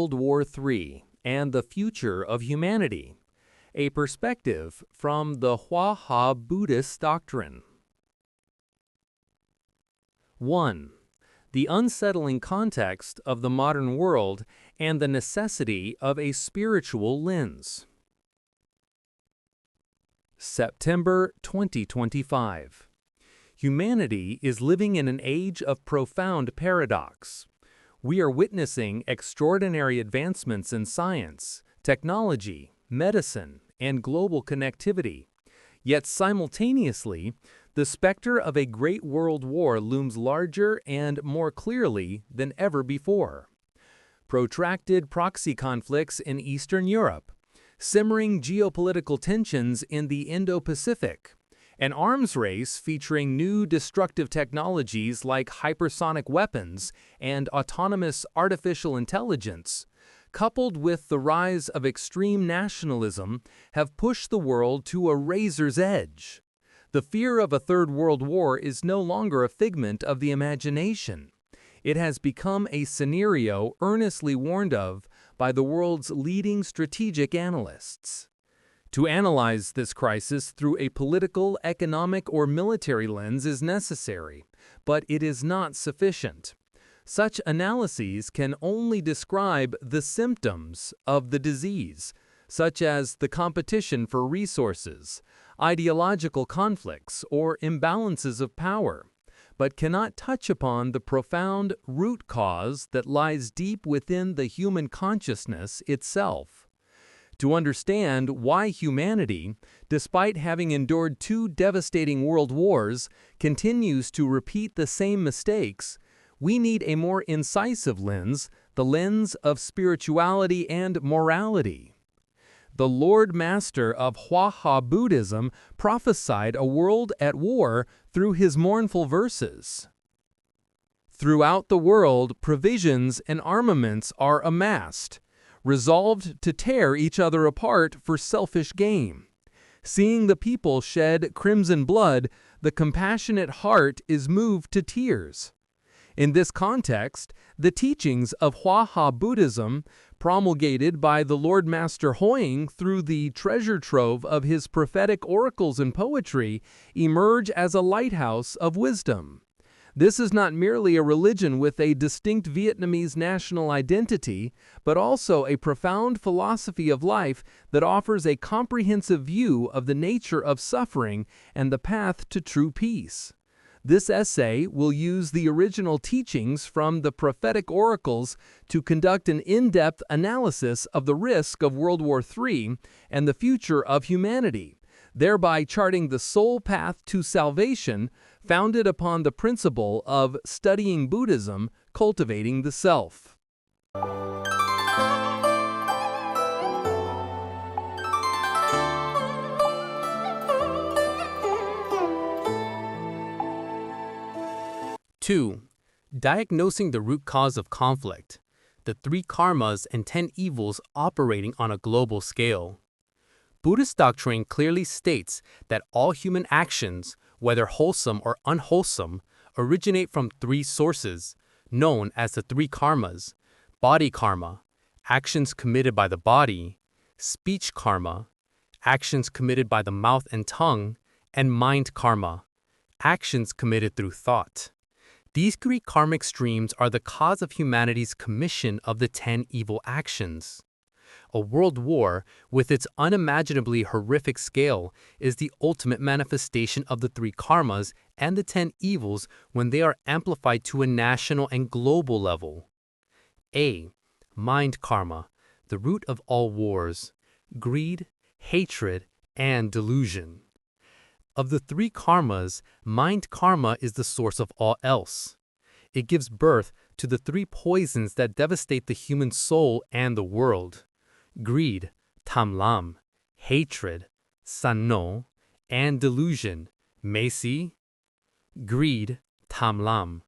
World War III and the Future of Humanity, a perspective from the Hòa Hảo Buddhist doctrine. 1. The unsettling context of the modern world and the necessity of a spiritual lens. September 2025. Humanity is living in an age of profound paradox. We are witnessing extraordinary advancements in science, technology, medicine, and global connectivity. Yet simultaneously, the specter of a great world war looms larger and more clearly than ever before. Protracted proxy conflicts in Eastern Europe, simmering geopolitical tensions in the Indo-Pacific, an arms race featuring new destructive technologies like hypersonic weapons and autonomous artificial intelligence, coupled with the rise of extreme nationalism, have pushed the world to a razor's edge. The fear of a third world war is no longer a figment of the imagination. It has become a scenario earnestly warned of by the world's leading strategic analysts. To analyze this crisis through a political, economic, or military lens is necessary, but it is not sufficient. Such analyses can only describe the symptoms of the disease, such as the competition for resources, ideological conflicts, or imbalances of power, but cannot touch upon the profound root cause that lies deep within the human consciousness itself. To understand why humanity, despite having endured 2 devastating world wars, continues to repeat the same mistakes, we need a more incisive lens, the lens of spirituality and morality. The Lord Master of Hòa Hảo Buddhism prophesied a world at war through his mournful verses. Throughout the world, provisions and armaments are amassed, resolved to tear each other apart for selfish gain. Seeing the people shed crimson blood, the compassionate heart is moved to tears. In this context, the teachings of Hòa Hảo Buddhism, promulgated by the Lord Master Hoing through the treasure trove of his prophetic oracles and poetry, emerge as a lighthouse of wisdom. This is not merely a religion with a distinct Vietnamese national identity, but also a profound philosophy of life that offers a comprehensive view of the nature of suffering and the path to true peace. This essay will use the original teachings from the prophetic oracles to conduct an in-depth analysis of the risk of World War III and the future of humanity, thereby charting the sole path to salvation founded upon the principle of studying Buddhism, cultivating the self. Two, diagnosing the root cause of conflict, the 3 karmas and 10 evils operating on a global scale. Buddhist doctrine clearly states that all human actions, whether wholesome or unwholesome, originate from 3 sources, known as the 3 karmas: body karma, actions committed by the body; speech karma, actions committed by the mouth and tongue; and mind karma, actions committed through thought. These 3 karmic streams are the cause of humanity's commission of the 10 evil actions. A world war, with its unimaginably horrific scale, is the ultimate manifestation of the 3 karmas and the 10 evils when they are amplified to a national and global level. A. Mind karma, the root of all wars: greed, hatred, and delusion. Of the 3 karmas, mind karma is the source of all else. It gives birth to the 3 poisons that devastate the human soul and the world: greed, tham lam; hatred, san no; and delusion, mê si. Greed, tham lam.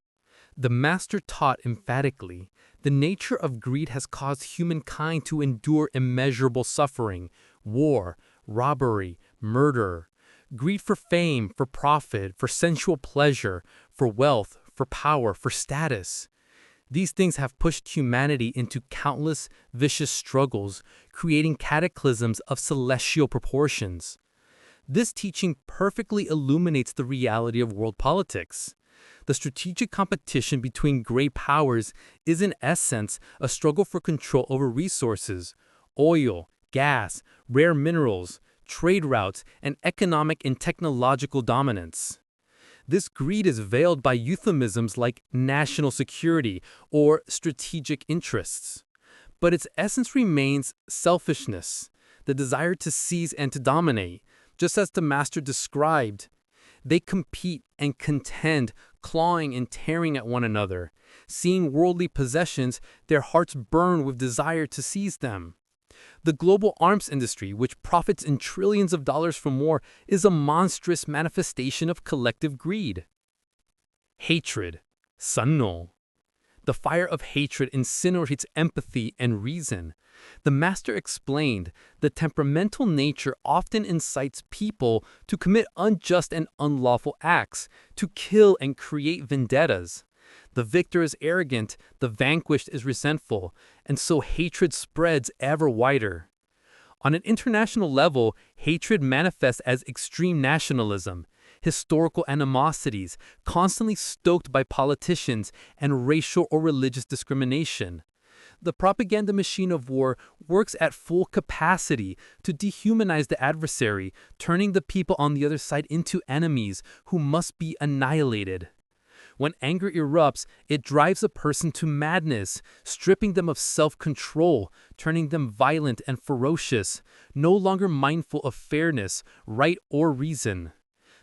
The Master taught emphatically, the nature of greed has caused humankind to endure immeasurable suffering, war, robbery, murder. Greed for fame, for profit, for sensual pleasure, for wealth, for power, for status. These things have pushed humanity into countless vicious struggles, creating cataclysms of celestial proportions. This teaching perfectly illuminates the reality of world politics. The strategic competition between great powers is in essence a struggle for control over resources, oil, gas, rare minerals, trade routes, and economic and technological dominance. This greed is veiled by euphemisms like national security or strategic interests. But its essence remains selfishness, the desire to seize and to dominate, just as the master described. They compete and contend, clawing and tearing at one another. Seeing worldly possessions, their hearts burn with desire to seize them. The global arms industry, which profits in trillions of dollars from war, is a monstrous manifestation of collective greed. Hatred, sanno. The fire of hatred incinerates empathy and reason. The master explained the temperamental nature often incites people to commit unjust and unlawful acts, to kill and create vendettas. The victor is arrogant, the vanquished is resentful, and so hatred spreads ever wider. On an international level, hatred manifests as extreme nationalism, historical animosities, constantly stoked by politicians, and racial or religious discrimination. The propaganda machine of war works at full capacity to dehumanize the adversary, turning the people on the other side into enemies who must be annihilated. When anger erupts, it drives a person to madness, stripping them of self-control, turning them violent and ferocious, no longer mindful of fairness, right, or reason.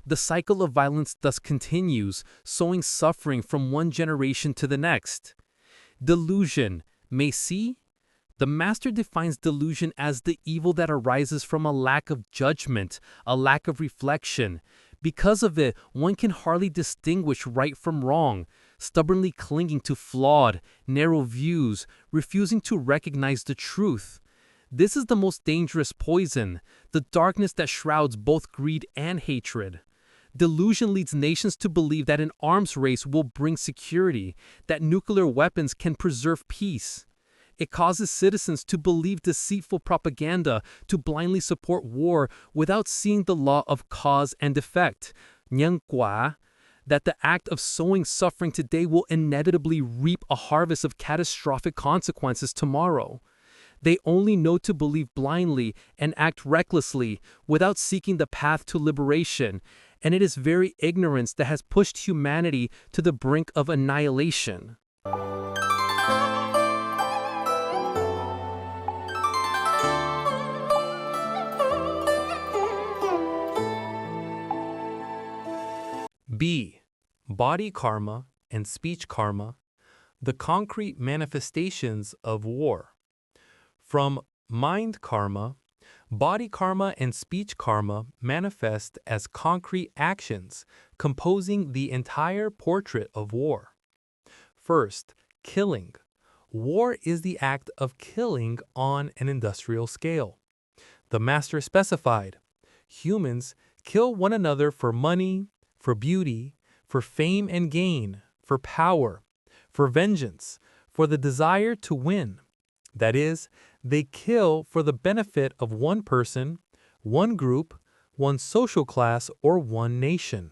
The cycle of violence thus continues, sowing suffering from one generation to the next. Delusion, may see? The master defines delusion as the evil that arises from a lack of judgment, a lack of reflection. Because of it, one can hardly distinguish right from wrong, stubbornly clinging to flawed, narrow views, refusing to recognize the truth. This is the most dangerous poison, the darkness that shrouds both greed and hatred. Delusion leads nations to believe that an arms race will bring security, that nuclear weapons can preserve peace. It causes citizens to believe deceitful propaganda, to blindly support war without seeing the law of cause and effect, nhân quả, that the act of sowing suffering today will inevitably reap a harvest of catastrophic consequences tomorrow. They only know to believe blindly and act recklessly without seeking the path to liberation, and it is very ignorance that has pushed humanity to the brink of annihilation. B. Body karma and speech karma, the concrete manifestations of war. From mind karma, body karma and speech karma manifest as concrete actions composing the entire portrait of war. First, killing. War is the act of killing on an industrial scale. The master specified, humans kill one another for money, for beauty, for fame and gain, for power, for vengeance, for the desire to win. That is, they kill for the benefit of one person, one group, one social class, or one nation.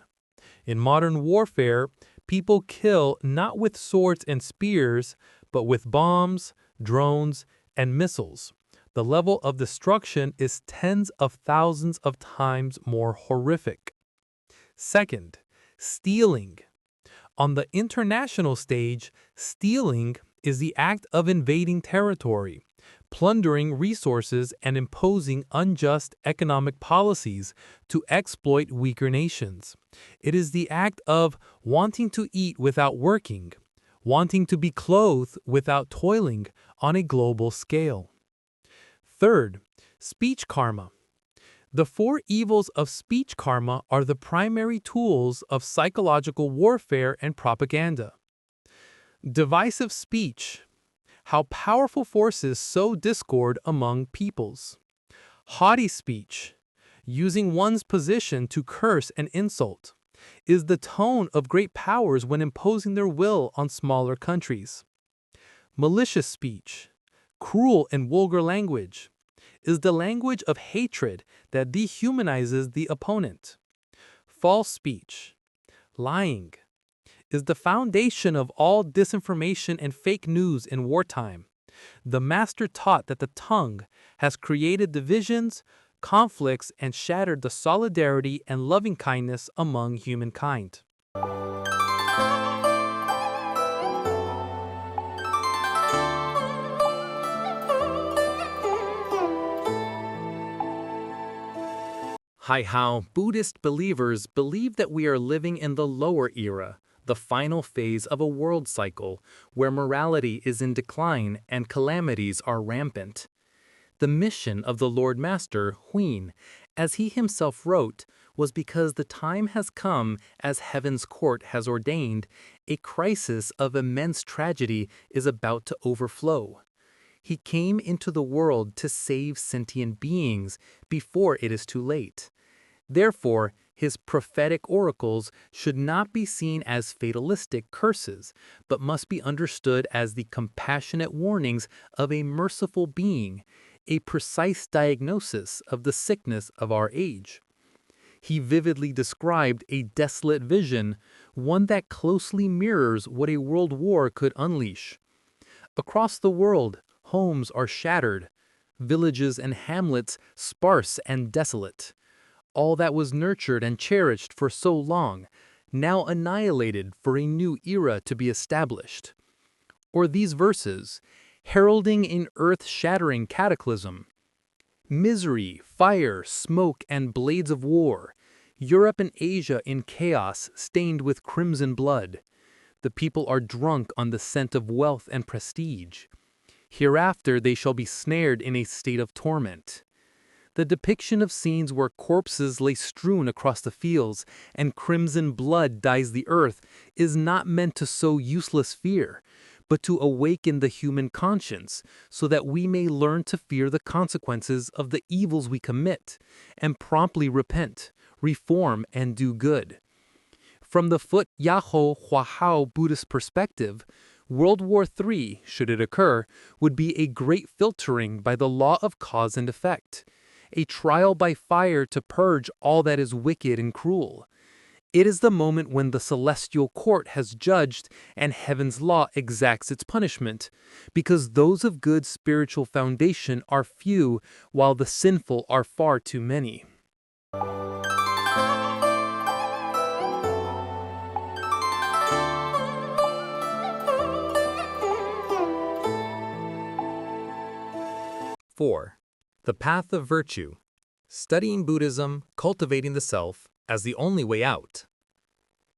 In modern warfare, people kill not with swords and spears, but with bombs, drones, and missiles. The level of destruction is tens of thousands of times more horrific. Second, stealing. On the international stage, stealing is the act of invading territory, plundering resources, and imposing unjust economic policies to exploit weaker nations. It is the act of wanting to eat without working, wanting to be clothed without toiling on a global scale. Third, speech karma. The four evils of speech karma are the primary tools of psychological warfare and propaganda. Divisive speech. How powerful forces sow discord among peoples. Haughty speech. Using one's position to curse and insult. Is the tone of great powers when imposing their will on smaller countries. Malicious speech, cruel and vulgar language, is the language of hatred that dehumanizes the opponent. False speech, lying, is the foundation of all disinformation and fake news in wartime. The master taught that the tongue has created divisions, conflicts, and shattered the solidarity and loving-kindness among humankind. Hòa Hảo Buddhist believers believe that we are living in the lower era, the final phase of a world cycle, where morality is in decline and calamities are rampant. The mission of the Lord Master, Huỳnh, as he himself wrote, was because the time has come, as heaven's court has ordained, a crisis of immense tragedy is about to overflow. He came into the world to save sentient beings before it is too late. Therefore, his prophetic oracles should not be seen as fatalistic curses, but must be understood as the compassionate warnings of a merciful being, a precise diagnosis of the sickness of our age. He vividly described a desolate vision, one that closely mirrors what a world war could unleash. Across the world, homes are shattered, villages and hamlets sparse and desolate. All that was nurtured and cherished for so long, now annihilated for a new era to be established. Or these verses, heralding an earth-shattering cataclysm. Misery, fire, smoke, and blades of war. Europe and Asia in chaos stained with crimson blood. The people are drunk on the scent of wealth and prestige. Hereafter they shall be snared in a state of torment. The depiction of scenes where corpses lay strewn across the fields and crimson blood dyes the earth is not meant to sow useless fear, but to awaken the human conscience so that we may learn to fear the consequences of the evils we commit and promptly repent, reform, and do good. From the Hòa Hảo Buddhist perspective, World War III, should it occur, would be a great filtering by the law of cause and effect, a trial by fire to purge all that is wicked and cruel. It is the moment when the celestial court has judged and heaven's law exacts its punishment, because those of good spiritual foundation are few, while the sinful are far too many. (4) The Path of Virtue. Studying Buddhism, cultivating the self, as the only way out.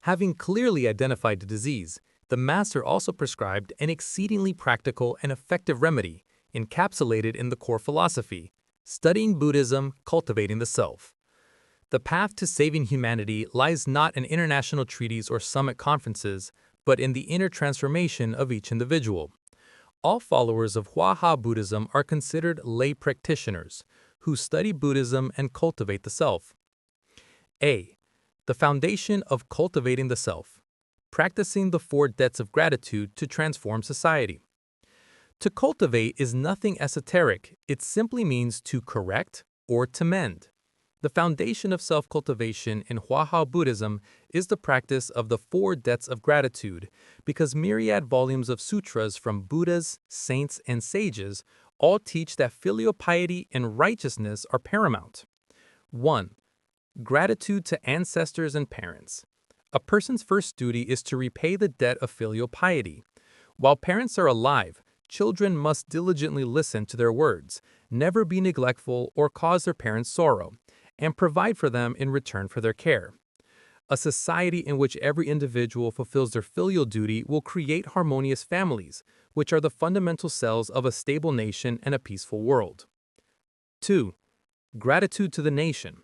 Having clearly identified the disease, the Master also prescribed an exceedingly practical and effective remedy, encapsulated in the core philosophy, studying Buddhism, cultivating the self. The path to saving humanity lies not in international treaties or summit conferences, but in the inner transformation of each individual. All followers of Hòa Hảo Buddhism are considered lay practitioners, who study Buddhism and cultivate the self. A. The foundation of cultivating the self. Practicing the 4 debts of gratitude to transform society. To cultivate is nothing esoteric, it simply means to correct or to mend. The foundation of self-cultivation in Hòa Hảo Buddhism is the practice of the 4 debts of gratitude, because myriad volumes of sutras from Buddhas, saints, and sages all teach that filial piety and righteousness are paramount. 1. Gratitude to ancestors and parents. A person's first duty is to repay the debt of filial piety. While parents are alive, children must diligently listen to their words, never be neglectful or cause their parents sorrow, and provide for them in return for their care. A society in which every individual fulfills their filial duty will create harmonious families, which are the fundamental cells of a stable nation and a peaceful world. 2. Gratitude to the nation.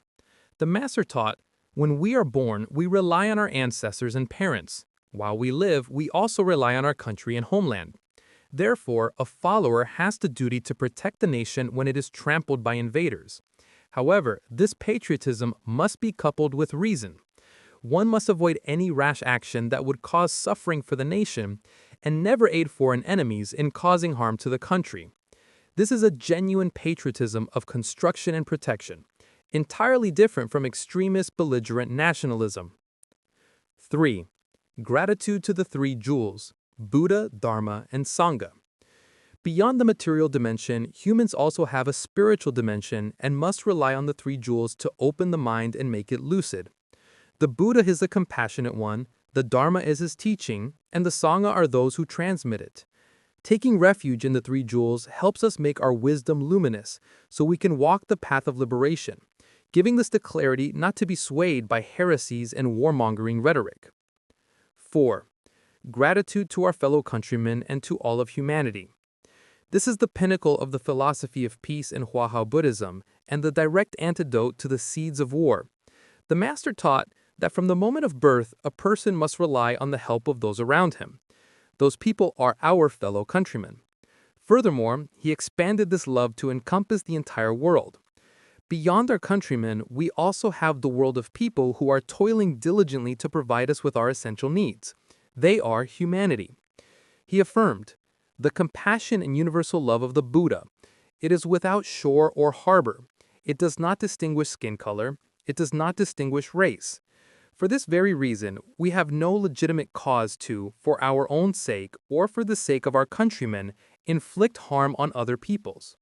The Master taught, when we are born, we rely on our ancestors and parents. While we live, we also rely on our country and homeland. Therefore, a follower has the duty to protect the nation when it is trampled by invaders. However, this patriotism must be coupled with reason. One must avoid any rash action that would cause suffering for the nation, and never aid foreign enemies in causing harm to the country. This is a genuine patriotism of construction and protection, entirely different from extremist belligerent nationalism. 3. Gratitude to the three jewels, Buddha, Dharma, and Sangha. Beyond the material dimension, humans also have a spiritual dimension and must rely on the three jewels to open the mind and make it lucid. The Buddha is the compassionate one, the Dharma is his teaching, and the Sangha are those who transmit it. Taking refuge in the three jewels helps us make our wisdom luminous so we can walk the path of liberation, giving us the clarity not to be swayed by heresies and warmongering rhetoric. 4. Gratitude to our fellow countrymen and to all of humanity. This is the pinnacle of the philosophy of peace in Hòa Hảo Buddhism and the direct antidote to the seeds of war. The master taught that from the moment of birth, a person must rely on the help of those around him. Those people are our fellow countrymen. Furthermore, he expanded this love to encompass the entire world. Beyond our countrymen, we also have the world of people who are toiling diligently to provide us with our essential needs. They are humanity. He affirmed, the compassion and universal love of the Buddha. It is without shore or harbor. It does not distinguish skin color. It does not distinguish race. For this very reason, we have no legitimate cause to, for our own sake or for the sake of our countrymen, inflict harm on other peoples.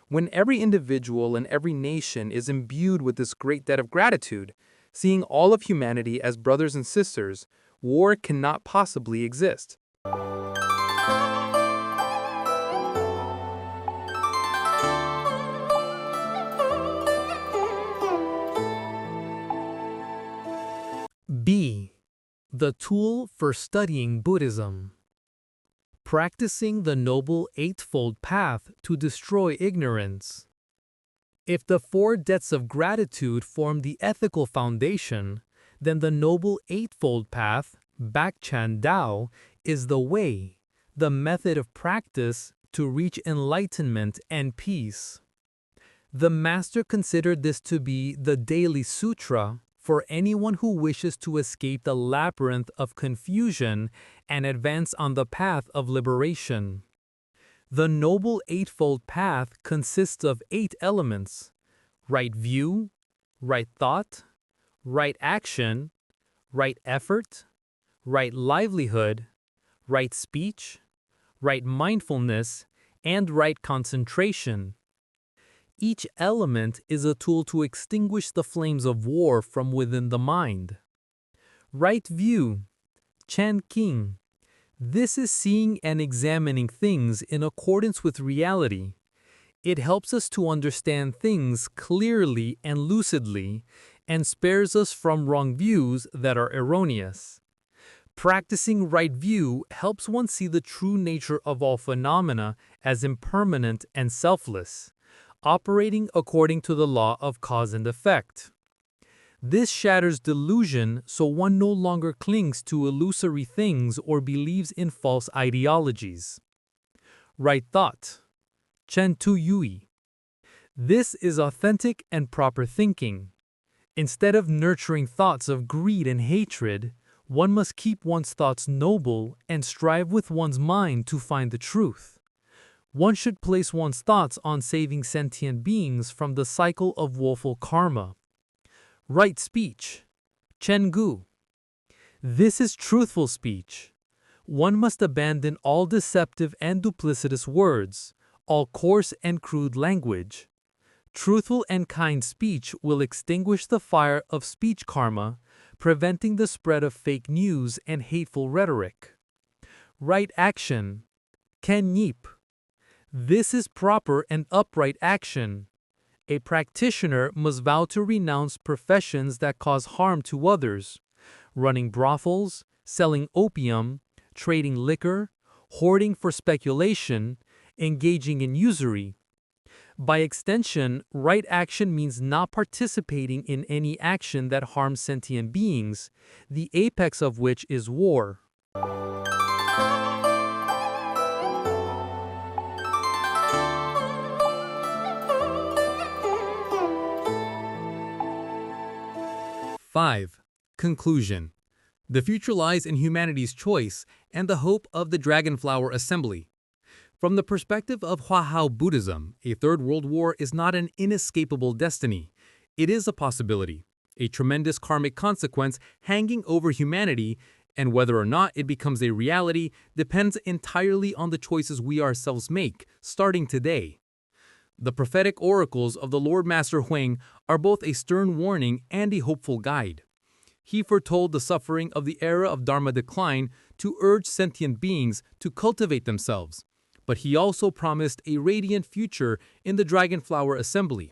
When every individual and every nation is imbued with this great debt of gratitude, seeing all of humanity as brothers and sisters, war cannot possibly exist. B. The tool for studying Buddhism. Practicing the Noble Eightfold Path to destroy ignorance. If the 4 debts of gratitude form the ethical foundation, then the Noble Eightfold Path, Bakchan Dao, is the way, the method of practice to reach enlightenment and peace. The Master considered this to be the daily sutra for anyone who wishes to escape the labyrinth of confusion and advance on the path of liberation. The Noble Eightfold Path consists of 8 elements: right view, right thought, right action, right effort, right livelihood, right speech, right mindfulness, and right concentration. Each element is a tool to extinguish the flames of war from within the mind. Right view, Chen King. This is seeing and examining things in accordance with reality. It helps us to understand things clearly and lucidly and spares us from wrong views that are erroneous. Practicing right view helps one see the true nature of all phenomena as impermanent and selfless, operating according to the law of cause and effect. This shatters delusion so one no longer clings to illusory things or believes in false ideologies. Right thought, Chen Tu Yui. This is authentic and proper thinking. Instead of nurturing thoughts of greed and hatred, one must keep one's thoughts noble and strive with one's mind to find the truth. One should place one's thoughts on saving sentient beings from the cycle of woeful karma. Right speech, Chen Gu. This is truthful speech. One must abandon all deceptive and duplicitous words, all coarse and crude language. Truthful and kind speech will extinguish the fire of speech karma, preventing the spread of fake news and hateful rhetoric. Right action, Ken Yip. This is proper and upright action. A practitioner must vow to renounce professions that cause harm to others, running brothels, selling opium, trading liquor, hoarding for speculation, engaging in usury. By extension, right action means not participating in any action that harms sentient beings, the apex of which is war. Five. Conclusion. The future lies in humanity's choice and the hope of the Dragonflower Assembly. From the perspective of Hòa Hảo Buddhism, a third world war is not an inescapable destiny. It is a possibility, a tremendous karmic consequence hanging over humanity, and whether or not it becomes a reality depends entirely on the choices we ourselves make, starting today. The prophetic oracles of the Lord Master Huang are both a stern warning and a hopeful guide. He foretold the suffering of the era of Dharma decline to urge sentient beings to cultivate themselves, but he also promised a radiant future in the Dragonflower Assembly.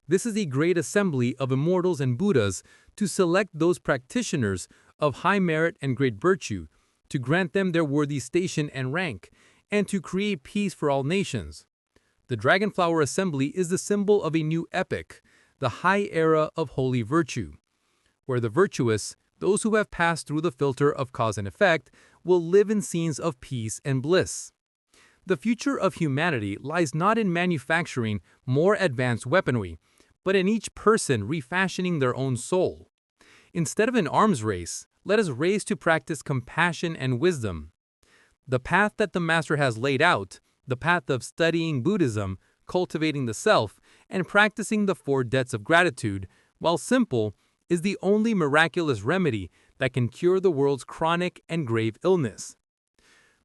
This is a great assembly of immortals and Buddhas to select those practitioners of high merit and great virtue, to grant them their worthy station and rank, and to create peace for all nations. The Dragonflower Assembly is the symbol of a new epoch, the high era of holy virtue, where the virtuous, those who have passed through the filter of cause and effect, will live in scenes of peace and bliss. The future of humanity lies not in manufacturing more advanced weaponry, but in each person refashioning their own soul. Instead of an arms race, let us race to practice compassion and wisdom. The path that the Master has laid out, the path of studying Buddhism, cultivating the self, and practicing the 4 debts of gratitude, while simple, is the only miraculous remedy that can cure the world's chronic and grave illness.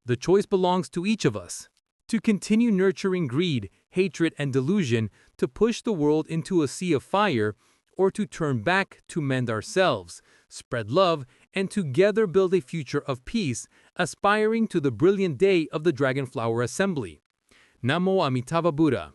The choice belongs to each of us, to continue nurturing greed, hatred, and delusion to push the world into a sea of fire, or to turn back to mend ourselves, spread love, and together build a future of peace, aspiring to the brilliant day of the Dragonflower Assembly. Namo Amitabha Buddha.